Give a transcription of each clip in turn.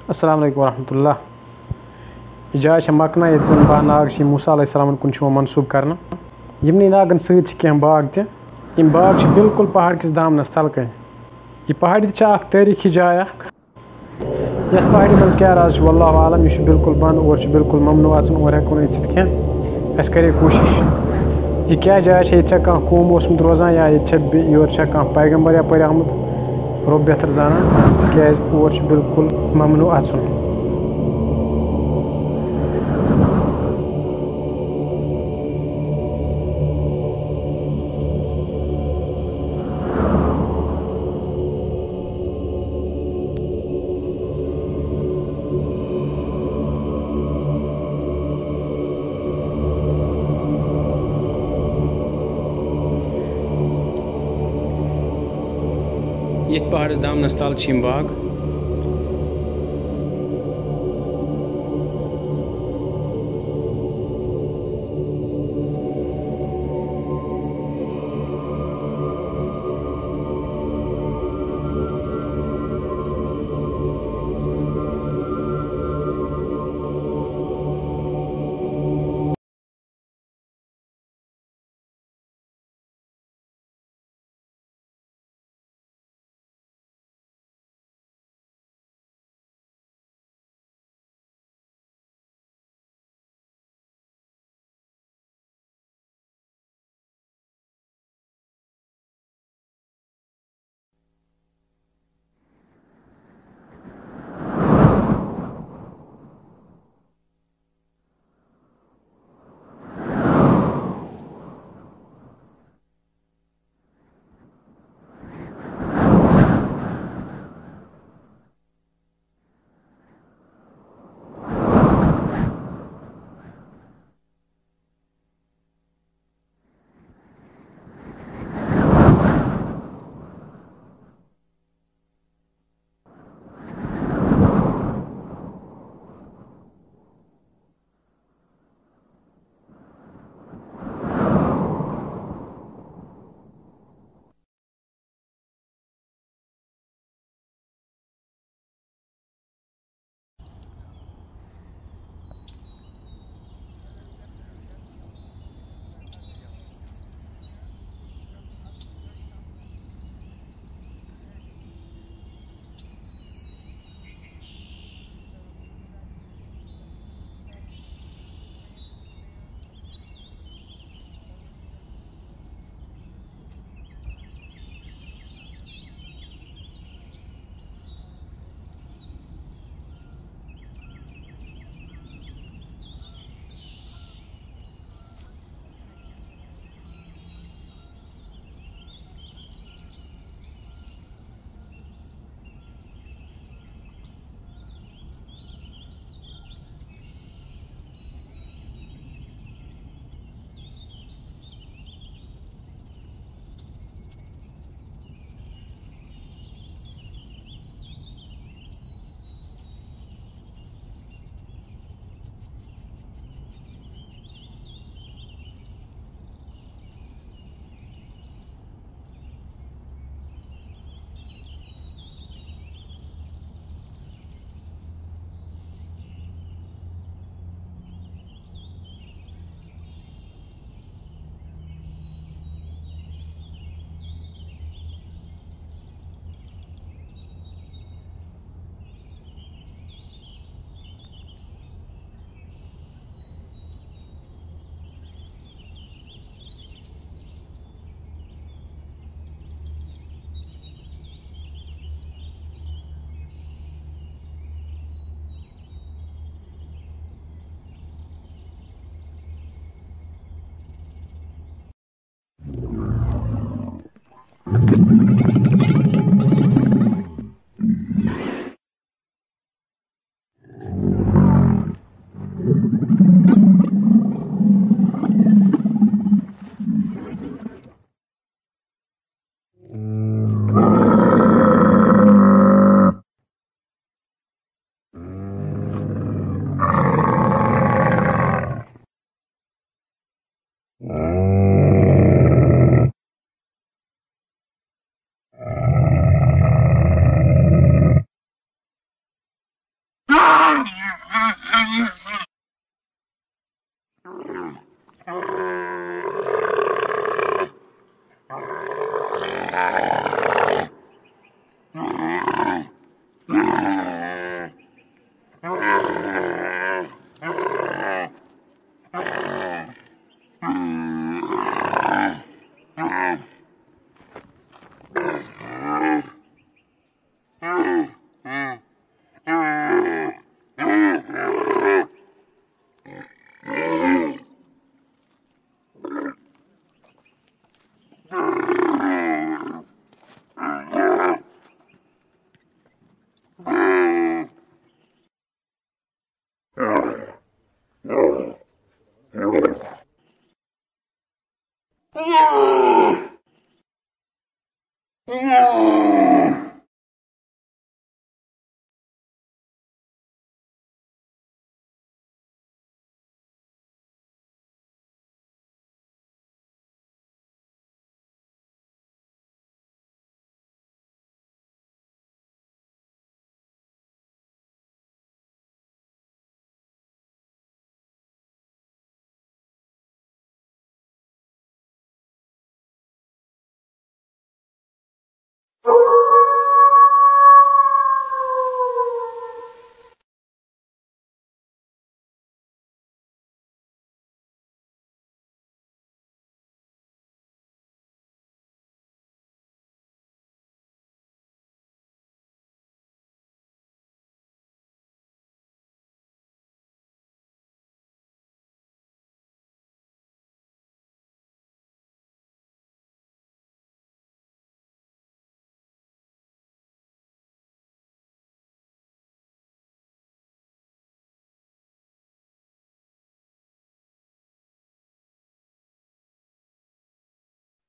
अस्सलाम वालेकुम वरहमतुल्लाह। यह जाय मकना ये बा नाग मूसा अलैहिस्सलाम कुन मनसूब कर यमनी नागन सह बाग तम बाग बिल्कुल पहाड़ किस दामनस तल कन। यह पहाड़ी तारीखी जाय ये पहाड़ी मज क्या राज वल्लाहु आलम। यह बिल्कुल बंद और बिल्कुल ममनू अचन और हेको कह अस करे कोशिश यह क्या जाय ये कौम ओसमुत रोजान या योर पैगम्बर यप आमुत रब बेहतर जाना क्या और बिल्कुल ममनू अचन। ये पहाड़स दामनस तल बाग।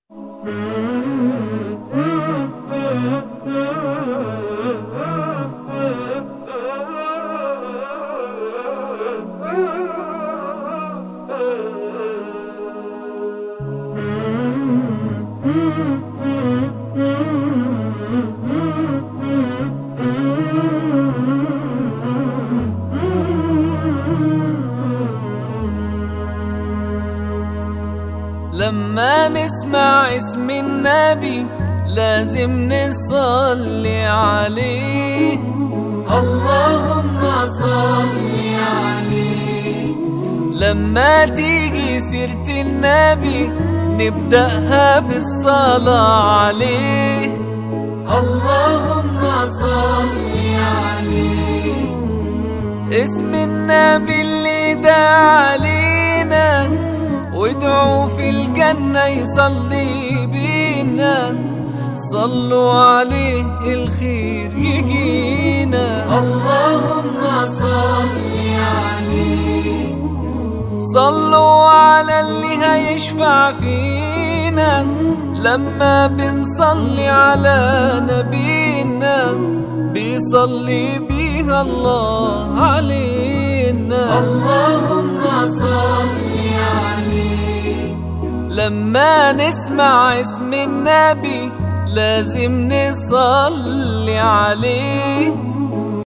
لما نسمع اسم النبي لازم نصلي عليه، اللهم صل عليه. لما تيجي سيرة النبي نبدأها بالصلاة عليه، اللهم صل عليه. اسم النبي اللي دعا علينا وادعوا في الجنة يصلي بينا، صلوا عليه الخير يجينا، اللهم صل عليه. صلوا على اللي هيشفع فينا لما بنصلي على نبينا، بيصلي بيها الله علينا، اللهم صل عليه. لما نسمع اسم النبي لازم نصلي عليه،